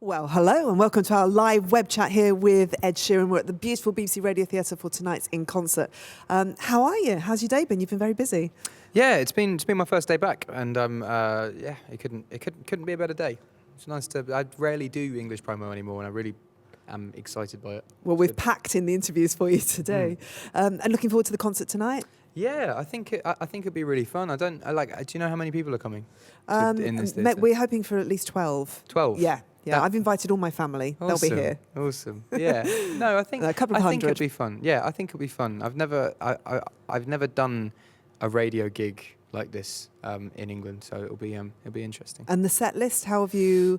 Well, hello and welcome to our live web chat here with Ed Sheeran. We're at the beautiful BBC Radio Theatre for tonight's In Concert. How are you? How's your day been? You've been very busy. Yeah, it's been my first day back, and it couldn't be a better day. It's nice to. I rarely do English promo anymore, and I really am excited by it. Well, we've packed in the interviews for you today, and looking forward to the concert tonight. Yeah, I think it'd be really fun. Do you know how many people are coming in this theatre? We're hoping for at least 12. 12. Yeah, I've invited all my family. Awesome. They'll be here. Awesome. Yeah. No, I think a couple of I think hundred. it'd be fun. Yeah, I think it'd be fun. I've never done a radio gig like this in England, so it'll be interesting. And the set list, how have you?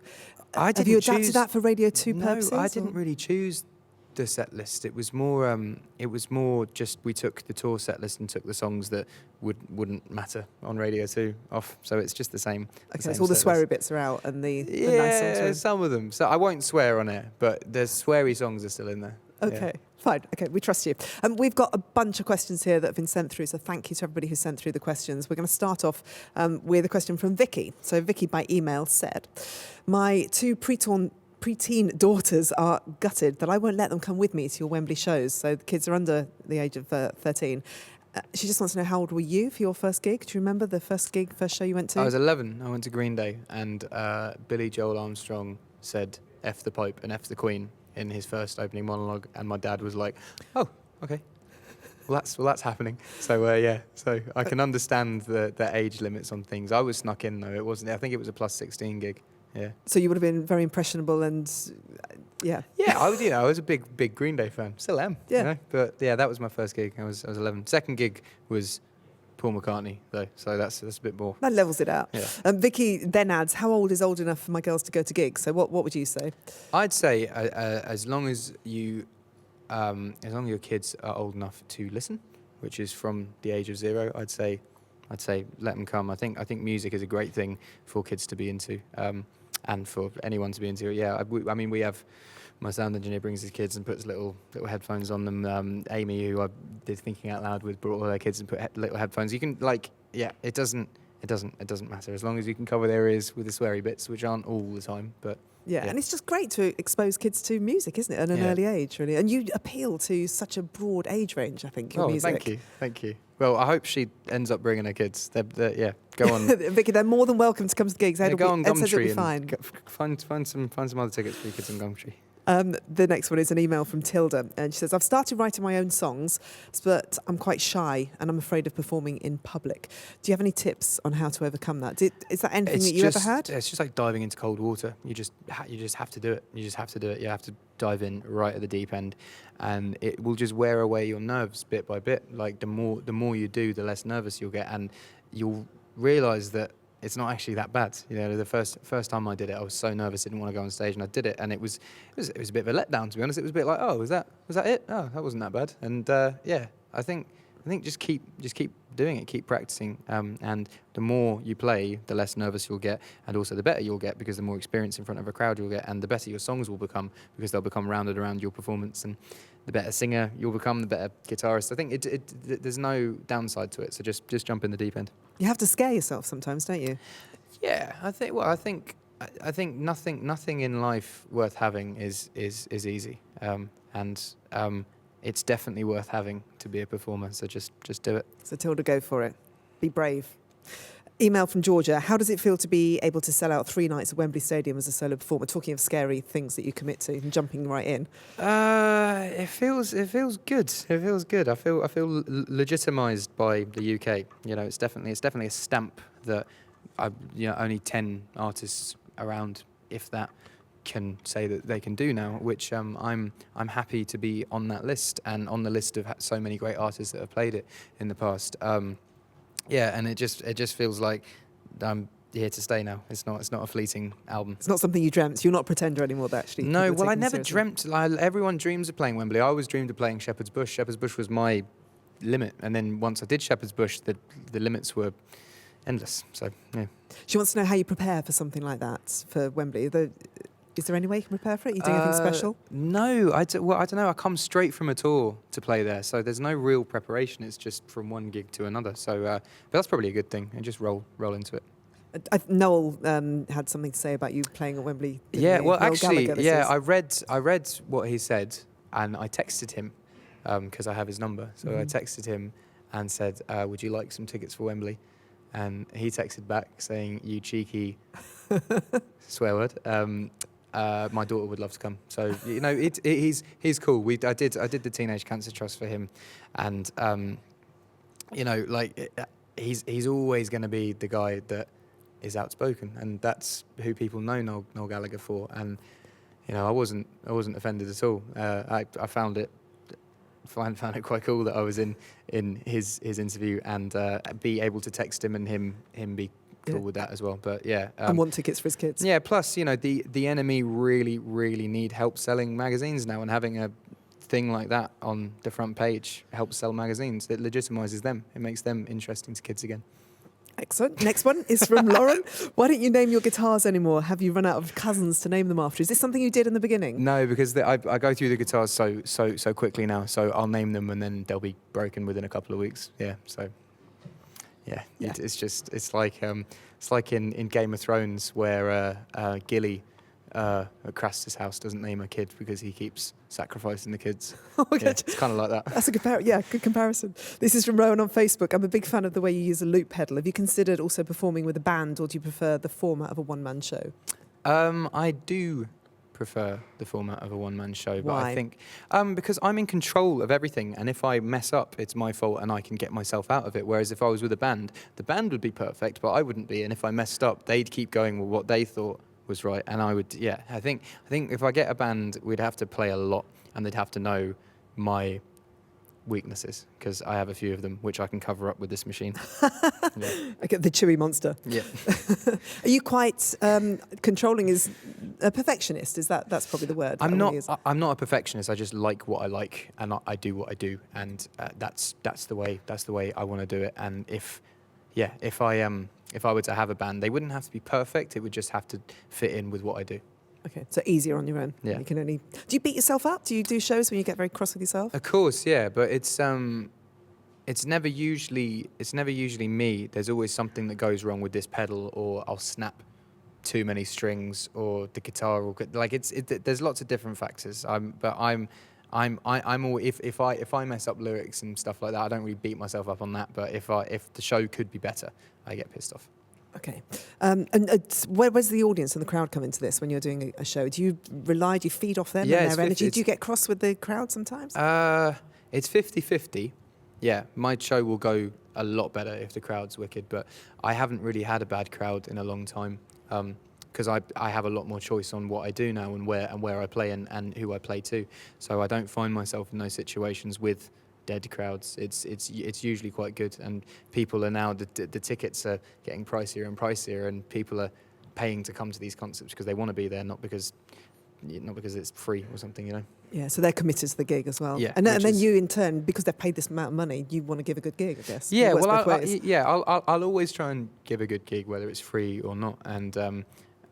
Have you adapted that for Radio 2 purposes? No, I didn't really choose the set list. It was more just we took the tour set list and took the songs that wouldn't matter on Radio 2 off. So it's just the same. Okay, so all the sweary bits are out and the nice songs are in. Some of them. So I won't swear on air, but the sweary songs are still in there. Okay, fine. Okay, we trust you. We've got a bunch of questions here that have been sent through, so thank you to everybody who sent through the questions. We're going to start off with a question from Vicky. So Vicky by email said, my two preteen daughters are gutted that I won't let them come with me to your Wembley shows. So the kids are under the age of 13. She just wants to know, how old were you for your first gig? Do you remember the first show you went to? I was 11. I went to Green Day, and Billy Joel Armstrong said F the Pope and F the Queen in his first opening monologue, and my dad was like, oh, okay. Well, that's happening. So so I can understand the age limits on things. I was snuck in though. It wasn't. I think it was a plus 16 gig. Yeah. So you would have been very impressionable and, yeah. Yeah, I was a big Green Day fan. Still am. Yeah. You know? But yeah, that was my first gig. I was 11. Second gig was Paul McCartney though, so that's a bit more. That levels it out. Yeah. Vicky then adds, how old is old enough for my girls to go to gigs? So what would you say? I'd say as long as your kids are old enough to listen, which is from the age of 0, I'd say let them come. I think music is a great thing for kids to be into. And for anyone to be into it, yeah. I mean, we have my sound engineer brings his kids and puts little headphones on them. Amy, who I did Thinking Out Loud with, brought all their kids and put little headphones. You can it doesn't matter as long as you can cover their ears with the sweary bits, which aren't all the time, but. Yeah, and it's just great to expose kids to music, isn't it, at an early age, really? And you appeal to such a broad age range, I think, your music. Thank you. Well, I hope she ends up bringing her kids. Go on. Vicky, they're more than welcome to come to the gigs. Go on Gumtree and find some other tickets for your kids on Gumtree. The next one is an email from Tilda, and she says, I've started writing my own songs, but I'm quite shy and I'm afraid of performing in public. Do you have any tips on how to overcome that? Is that anything that you ever had? It's just like diving into cold water. You just have to do it. You just have to do it. You have to dive in right at the deep end, and it will just wear away your nerves bit by bit. Like the more you do, the less nervous you'll get, and you'll realise that it's not actually that bad. You know, the first time I did it, I was so nervous, didn't want to go on stage, and I did it, and it was a bit of a letdown, to be honest. It was a bit like, oh, was that it? Oh, that wasn't that bad. And I think just keep doing it, keep practicing, and the more you play, the less nervous you'll get, and also the better you'll get, because the more experience in front of a crowd you'll get, and the better your songs will become, because they'll become rounded around your performance, and the better singer you'll become, the better guitarist. I think there's no downside to it, so just jump in the deep end. You have to scare yourself sometimes, don't you? Yeah, I think nothing in life worth having is easy, and it's definitely worth having to be a performer. So just do it. So Tilda, go for it. Be brave. Email from Georgia. How does it feel to be able to sell out 3 nights at Wembley Stadium as a solo performer? Talking of scary things that you commit to and jumping right in. It feels good. It feels good. I feel legitimised by the UK. You know, it's definitely a stamp that only 10 artists around, if that, can say that they can do now, which I'm happy to be on that list, and on the list of so many great artists that have played it in the past. And it just feels like I'm here to stay now. It's not a fleeting album. It's not something you dreamt. You're not a pretender anymore. That actually. No, well, I never dreamt. Everyone dreams of playing Wembley. I always dreamed of playing Shepherd's Bush. Shepherd's Bush was my limit, and then once I did Shepherd's Bush, the limits were endless. So yeah. She wants to know how you prepare for something like that for Wembley. Is there any way you can prepare for it? You do anything special? No, I don't know. I come straight from a tour to play there, so there's no real preparation. It's just from one gig to another. So, but that's probably a good thing, and just roll into it. Noel had something to say about you playing at Wembley. didn't Yeah, he? well, Noel actually, Gallagher, this yeah, is. I read what he said, and I texted him because I have his number. So I texted him and said, "Would you like some tickets for Wembley?" And he texted back saying, "You cheeky swear word. My daughter would love to come." So he's cool. I did the Teenage Cancer Trust for him, and he's always going to be the guy that is outspoken, and that's who people know Noel Gallagher for. And I wasn't offended at all. I found it quite cool that I was in his interview and be able to text him and him be cool with that as well. But yeah, and want tickets for his kids. Yeah, plus the enemy really need help selling magazines now, and having a thing like that on the front page helps sell magazines. It legitimizes them. It makes them interesting to kids again. Excellent. Next one is from Lauren. Why don't you name your guitars anymore? Have you run out of cousins to name them after? Is this something you did in the beginning? No, because I go through the guitars so quickly now. So I'll name them and then they'll be broken within a couple of weeks. Yeah. So yeah. It's like in Game of Thrones where Gilly at Craster's house doesn't name a kid because he keeps sacrificing the kids. Okay. Yeah, it's kind of like that. That's a good comparison. This is from Rowan on Facebook. I'm a big fan of the way you use a loop pedal. Have you considered also performing with a band, or do you prefer the format of a one-man show? I do prefer the format of a one-man show, but Why? I think because I'm in control of everything, and if I mess up, it's my fault, and I can get myself out of it. Whereas if I was with a band, the band would be perfect, but I wouldn't be, and if I messed up, they'd keep going with what they thought was right, and I would. Yeah, I think if I get a band, we'd have to play a lot, and they'd have to know my weaknesses, because I have a few of them which I can cover up with this machine. Yeah. Okay, the chewy monster. Yeah. Are you quite controlling? Is a perfectionist? That's probably the word. I'm not a perfectionist. I just like what I like, and I do what I do, and that's the way I want to do it. And if I were to have a band, they wouldn't have to be perfect. It would just have to fit in with what I do. Okay, so easier on your own. Yeah. You can only. Do you beat yourself up? Do you do shows when you get very cross with yourself? Of course, yeah, but it's never usually me. There's always something that goes wrong with this pedal, or I'll snap too many strings, or the guitar, or there's lots of different factors. I'm all, if I mess up lyrics and stuff like that, I don't really beat myself up on that. But if the show could be better, I get pissed off. Okay. Where's the audience and the crowd come into this when you're doing a show? Do you feed off them and their energy? Do you get cross with the crowd sometimes? It's 50-50. Yeah, my show will go a lot better if the crowd's wicked, but I haven't really had a bad crowd in a long time, because I have a lot more choice on what I do now, and where I play and who I play to. So I don't find myself in those situations with dead crowds. It's usually quite good, and people are now the tickets are getting pricier and pricier, and people are paying to come to these concerts because they want to be there, not because it's free or something. Yeah, so they're committed to the gig as well. Yeah, and then you in turn, because they've paid this amount of money, you want to give a good gig, I guess. Yeah, well, I'll always try and give a good gig, whether it's free or not, and.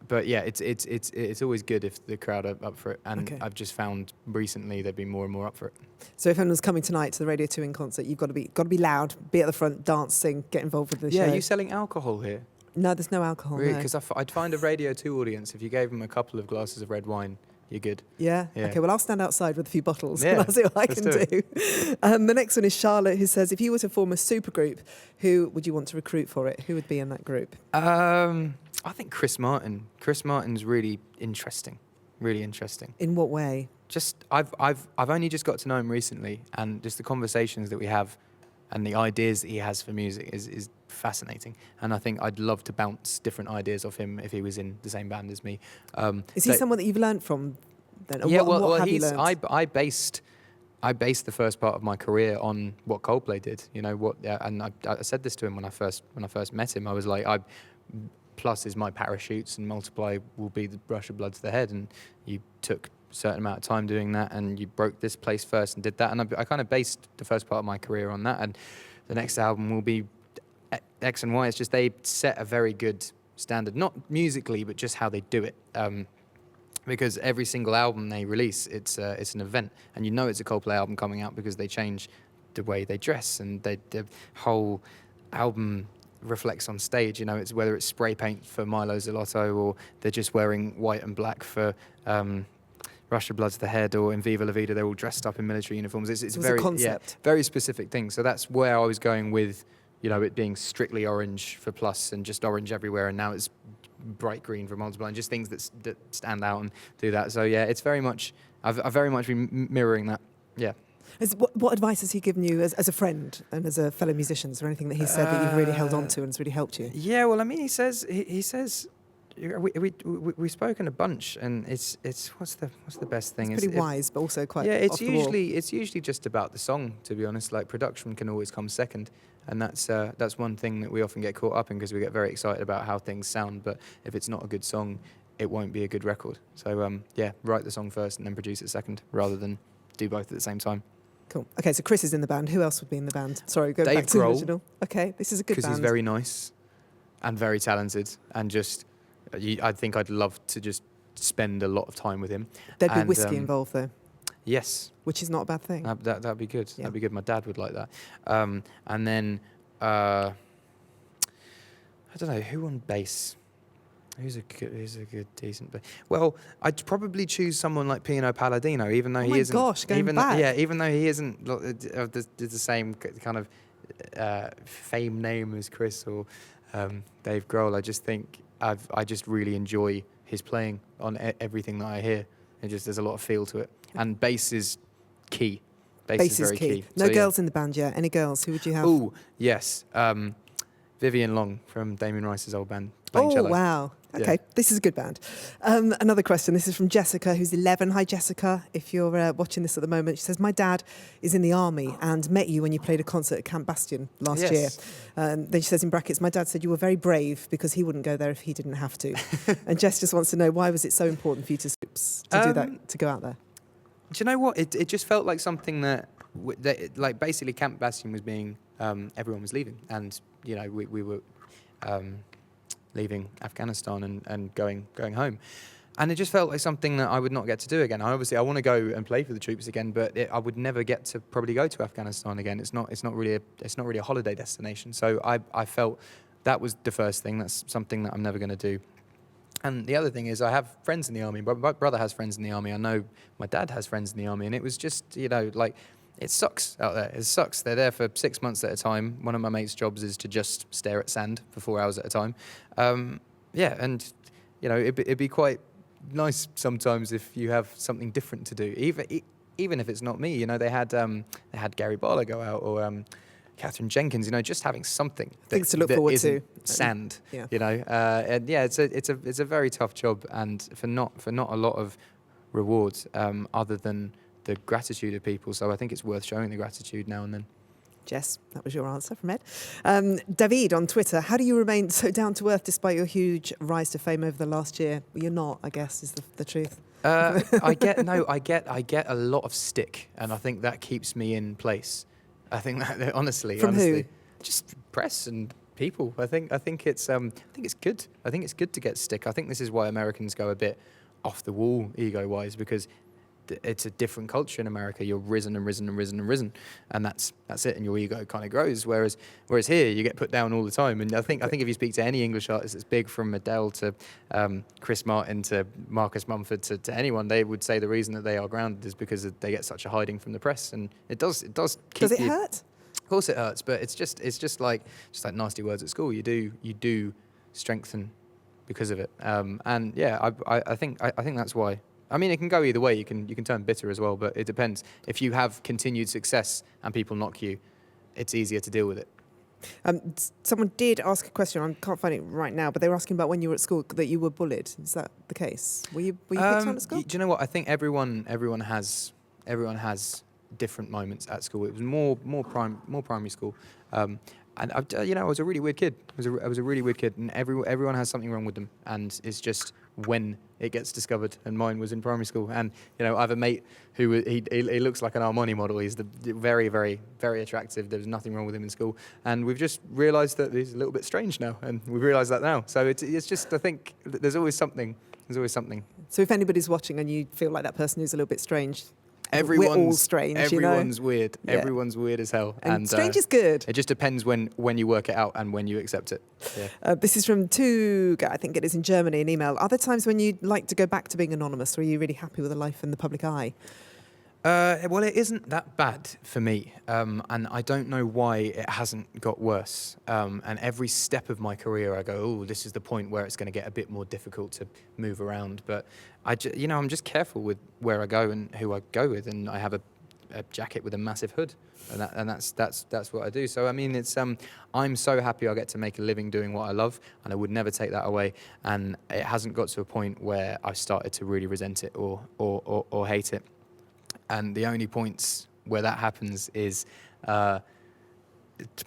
But yeah, it's always good if the crowd are up for it, and okay. I've just found recently they've been more and more up for it. So if anyone's coming tonight to the Radio 2 in concert, you've got to be loud, be at the front, dance, sing, get involved with the show. Yeah, are you selling alcohol here? No, there's no alcohol. Really? Because I'd find a Radio 2 audience if you gave them a couple of glasses of red wine. You're good. Yeah? Okay, well, I'll stand outside with a few bottles and I'll see what I can do. The next one is Charlotte, who says, if you were to form a supergroup, who would you want to recruit for it? Who would be in that group? I think Chris Martin. Chris Martin's really interesting. Really interesting. In what way? Just I've only just got to know him recently, and just the conversations that we have and the ideas that he has for music is fascinating. And I think I'd love to bounce different ideas off him if he was in the same band as me. Is he someone that you've learned from then? Yeah, what have you learned? I based the first part of my career on what Coldplay did. And I said this to him when I first met him. I was like, plus is my parachutes, and multiply will be the rush of blood to the head. And you took a certain amount of time doing that, and you broke this place first and did that. And I kind of based the first part of my career on that. And the next album will be X and Y. It's just they set a very good standard, not musically, but just how they do it. Because every single album they release, it's an event, and it's a Coldplay album coming out because they change the way they dress, and the whole album reflects on stage. You know, it's whether it's spray paint for Milo Zalotto, or they're just wearing white and black for Russia Blood's the Head, or in Viva La Vida they're all dressed up in military uniforms. It's a very concept. very specific thing. So that's where I was going with, you know, it being strictly orange for Plus and just orange everywhere, and now it's bright green for Multiply, and just things that stand out and do that. So yeah, it's very much I've very much been mirroring that. Yeah. What advice has he given you as a friend and as a fellow musician? Is there anything that he said that you've really held on to and has really helped you? Yeah, well, I mean, he says we've spoken a bunch, and it's what's the best thing? It's pretty wise, but also quite it's off the wall. usually just about the song, to be honest. Like, production can always come second, and that's one thing that we often get caught up in, because we get very excited about how things sound, but if it's not a good song, it won't be a good record. So write the song first and then produce it second, rather than do both at the same time. Cool. Okay, so Chris is in the band. Who else would be in the band? Sorry, go back to the original. Okay, this is a good band. Because he's very nice and very talented, and just I think I'd love to just spend a lot of time with him. There'd be whiskey involved, though. Yes. Which is not a bad thing. That'd be good. Yeah. That'd be good. My dad would like that. And then I don't know who on bass. Who's a good decent bass? Well, I'd probably choose someone like Pino Palladino, even though he isn't. Oh my gosh, going back. Even though he isn't of the same kind of fame name as Chris or Dave Grohl. I just think I just really enjoy his playing on everything that I hear. There's a lot of feel to it, and bass is key. Bass is very key. No girls in the band yet. Any girls? Who would you have? Oh yes, Vivian Long from Damien Rice's old band. Playing cello. Wow. Okay, Yeah. This is a good band. Another question. This is from Jessica, who's 11. Hi, Jessica. If you're watching this at the moment, she says, my dad is in the army and met you when you played a concert at Camp Bastion last year. Then she says in brackets, my dad said you were very brave because he wouldn't go there if he didn't have to. And Jess just wants to know, why was it so important for you to do that, to go out there? Do you know what? It just felt like something that like basically Camp Bastion was being, everyone was leaving, and you know we were leaving Afghanistan and going home, and it just felt like something that I would not get to do again. I want to go and play for the troops again, but I would never get to probably go to Afghanistan again. It's not really a holiday destination. So I felt that was the first thing. That's something that I'm never going to do. And the other thing is, I have friends in the army. My brother has friends in the army. I know my dad has friends in the army, and it was just, you know, like, it sucks out there. It sucks. They're there for 6 months at a time. One of my mates' jobs is to just stare at sand for 4 hours at a time. And you know, it'd be quite nice sometimes if you have something different to do, even if it's not me. You know, they had Gary Barlow go out, or Catherine Jenkins. You know, just having something things to look forward to. Sand. Yeah. You know, and yeah, it's a very tough job, and for not a lot of rewards other than the gratitude of people. So I think it's worth showing the gratitude now and then. Jess, that was your answer from Ed. David on Twitter, how do you remain so down to earth despite your huge rise to fame over the last year? Well, you're not, I guess, is the truth. I get a lot of stick, and I think that keeps me in place. I think that honestly, who? Just press and people. I think it's good. I think it's good to get stick. I think this is why Americans go a bit off the wall ego-wise, because it's a different culture in America. You're risen and risen and risen and risen, and that's it. And your ego kind of grows. Whereas here, you get put down all the time. And I think if you speak to any English artist that's big, from Adele to Chris Martin to Marcus Mumford to anyone, they would say the reason that they are grounded is because they get such a hiding from the press. And it does keep. Does it hurt? Of course it hurts, but it's just like nasty words at school. You do strengthen because of it. And yeah, I think that's why. I mean, it can go either way. You can turn bitter as well, but it depends. If you have continued success and people knock you, it's easier to deal with it. Someone did ask a question. I can't find it right now, but they were asking about when you were at school that you were bullied. Is that the case? Were you picked on at school? Do you know what? I think everyone has different moments at school. It was more primary school. And I was a really weird kid. I was a really weird kid, and everyone has something wrong with them, and it's just when it gets discovered. And mine was in primary school. And I have a mate who he looks like an Armani model. He's very, very, very attractive. There was nothing wrong with him in school, and we've just realised that he's a little bit strange now, and we realise that now. So it's just, I think there's always something. So if anybody's watching and you feel like that person who's a little bit strange, We're all strange, Everyone's weird. Yeah. Everyone's weird as hell. And strange is good. It just depends when you work it out and when you accept it. Yeah. This is from Tug, I think it is in Germany, an email. Are there times when you'd like to go back to being anonymous, or are you really happy with a life in the public eye? Well, it isn't that bad for me, and I don't know why it hasn't got worse. And every step of my career, I go, "Oh, this is the point where it's going to get a bit more difficult to move around." But I'm just careful with where I go and who I go with, and I have a jacket with a massive hood, and that's what I do. So I mean, it's I'm so happy I get to make a living doing what I love, and I would never take that away. And it hasn't got to a point where I started to really resent it or hate it. And the only points where that happens is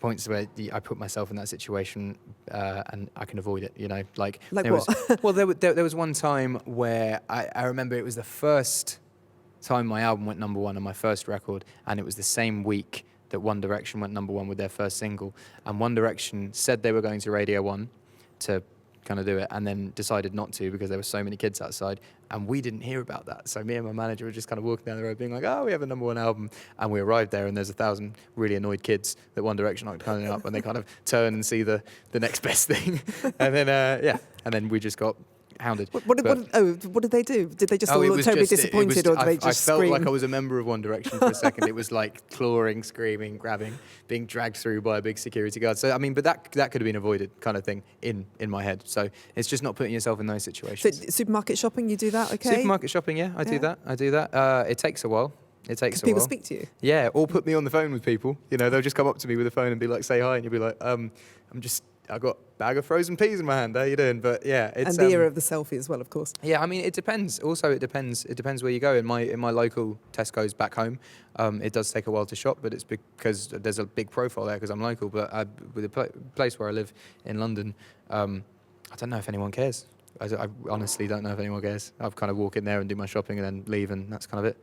points where I put myself in that situation and I can avoid it, Like what? There was one time where I remember it was the first time my album went number one on my first record, and it was the same week that One Direction went number one with their first single. And One Direction said they were going to Radio 1 to kind of do it, and then decided not to because there were so many kids outside, and we didn't hear about that. So me and my manager were just kind of walking down the road being like, "Oh, we have a number one album," and we arrived there and there's 1,000 really annoyed kids that One Direction aren't coming up, and they kind of turn and see the next best thing, and then and then we just got hounded. What did they do? Did they just all look terribly disappointed, or did they just I scream? felt like I was a member of One Direction for a second. It was like clawing, screaming, grabbing, being dragged through by a big security guard. So I mean, but that could have been avoided, kind of thing, in my head. So it's just not putting yourself in those situations. So supermarket shopping, you do that, okay? Supermarket shopping, yeah, I do that. It takes a while. It takes a while. People speak to you? Yeah, or put me on the phone with people. They'll just come up to me with a phone and be like, "Say hi," and you'll be like, I got a bag of frozen peas in my hand. How you doing?" But yeah, it's and the era of the selfie as well, of course. Yeah, I mean, it depends. Also, it depends where you go. In my local Tesco's back home, it does take a while to shop, but it's because there's a big profile there because I'm local. But with the place where I live in London, I don't know if anyone cares. I honestly don't know if anyone cares. I've kind of walk in there and do my shopping and then leave, and that's kind of it.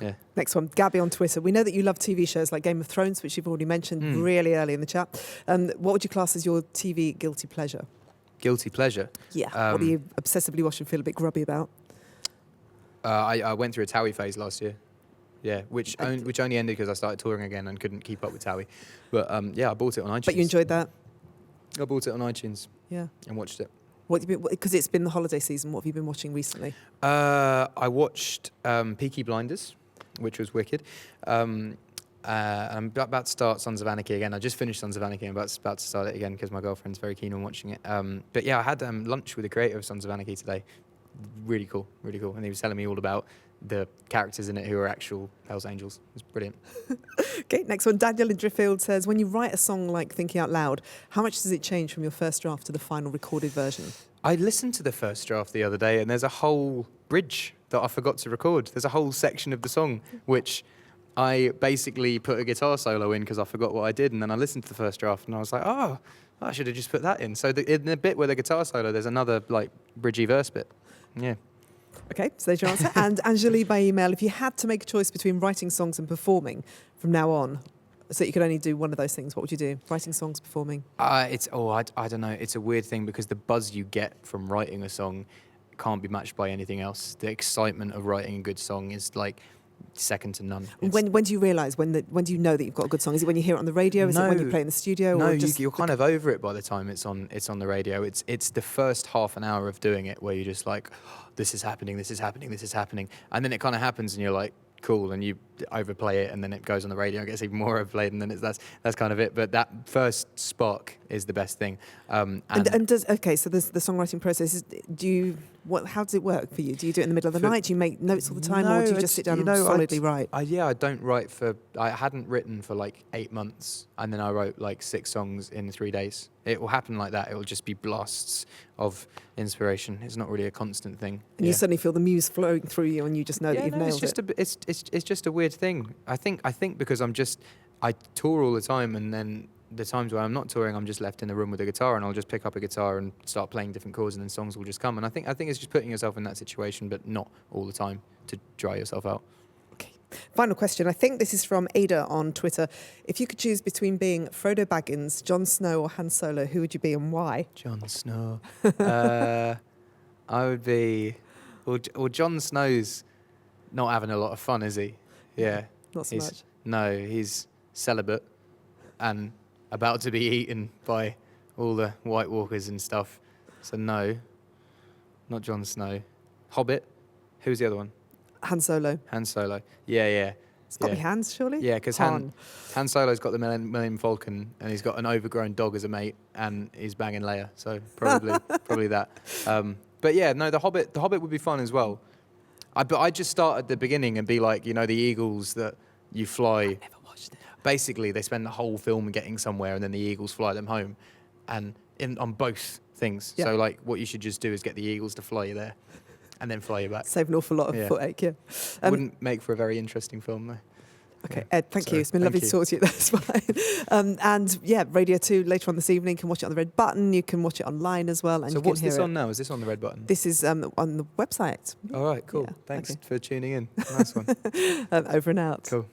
Yeah. Next one, Gabby on Twitter. We know that you love TV shows like Game of Thrones, which you've already mentioned really early in the chat. What would you class as your TV guilty pleasure? Guilty pleasure? Yeah. What do you obsessively watch and feel a bit grubby about? I went through a Towie phase last year. Yeah, which only ended because I started touring again and couldn't keep up with Towie. But I bought it on iTunes. But you enjoyed that? I bought it on iTunes. Yeah. And watched it. Because it's been the holiday season, what have you been watching recently? I watched Peaky Blinders, which was wicked. And I'm about to start Sons of Anarchy again. I just finished Sons of Anarchy. I'm about to start it again because my girlfriend's very keen on watching it. But yeah, I had lunch with the creator of Sons of Anarchy today. Really cool. And he was telling me all about the characters in it who are actual Hells Angels. It's brilliant. Okay, next one. Daniel in Driffield says, when you write a song like Thinking Out Loud, how much does it change from your first draft to the final recorded version? I listened to the first draft the other day, and there's a whole bridge that I forgot to record. There's a whole section of the song which I basically put a guitar solo in because I forgot what I did, and then I listened to the first draft and I was like, oh, I should have just put that in. So in the bit where the guitar solo, there's another like bridgy verse bit. Yeah. Okay, so there's your answer. And Anjali by email, if you had to make a choice between writing songs and performing from now on, so you could only do one of those things, what would you do? Writing songs, performing? I don't know. It's a weird thing because the buzz you get from writing a song can't be matched by anything else. The excitement of writing a good song is like second to none. When do you realise? When do you know that you've got a good song? Is it when you hear it on the radio? Is it when you play in the studio? No, or you're kind of over it by the time it's on the radio. It's the first half an hour of doing it where you're just like, oh, this is happening, and then it kind of happens, and you're like, cool, and you overplay it, and then it goes on the radio and gets even more overplayed, and then that's kind of it. But that first spark is the best thing. So the songwriting process how does it work for you? Do you do it in the middle of the night? Do you make notes all the time, or do you just sit down and solidly write? I don't write I hadn't written for like 8 months, and then I wrote like 6 songs in 3 days. It will happen like that. It will just be blasts of inspiration. It's not really a constant thing. And you suddenly feel the muse flowing through you, and you just know that you've nailed it. It's just a weird thing. I think because I tour all the time, and then the times where I'm not touring, I'm just left in the room with a guitar, and I'll just pick up a guitar and start playing different chords, and then songs will just come. And I think it's just putting yourself in that situation, but not all the time, to dry yourself out. Okay. Final question. I think this is from Ada on Twitter. If you could choose between being Frodo Baggins, Jon Snow, or Han Solo, who would you be and why? Jon Snow. I would be... Well, Jon Snow's not having a lot of fun, is he? Yeah. Not so much. No, he's celibate and about to be eaten by all the White Walkers and stuff. So no, not Jon Snow. Hobbit. Who's the other one? Han Solo. Han Solo. Yeah. It's got to be Hans, surely? Yeah, because Han Solo's got the Millennium Falcon, and he's got an overgrown dog as a mate, and he's banging Leia. So probably that. But yeah, no, the Hobbit would be fun as well. But I just start at the beginning and be like, the eagles that you fly. I've never watched it. Basically, they spend the whole film getting somewhere, and then the eagles fly them home, and on both things. Yeah. So like, what you should just do is get the eagles to fly you there, and then fly you back. Save an awful lot of footache, yeah. Wouldn't make for a very interesting film, though. Okay, Ed, thank you. It's been lovely to talk to you. That's fine. And yeah, Radio 2 later on this evening. You can watch it on the Red Button. You can watch it online as well. And So you can what's hear this it. on now? Is this on the Red Button? This is on the website. All right, cool. Yeah, Thanks okay. for tuning in. Nice one. Over and out. Cool.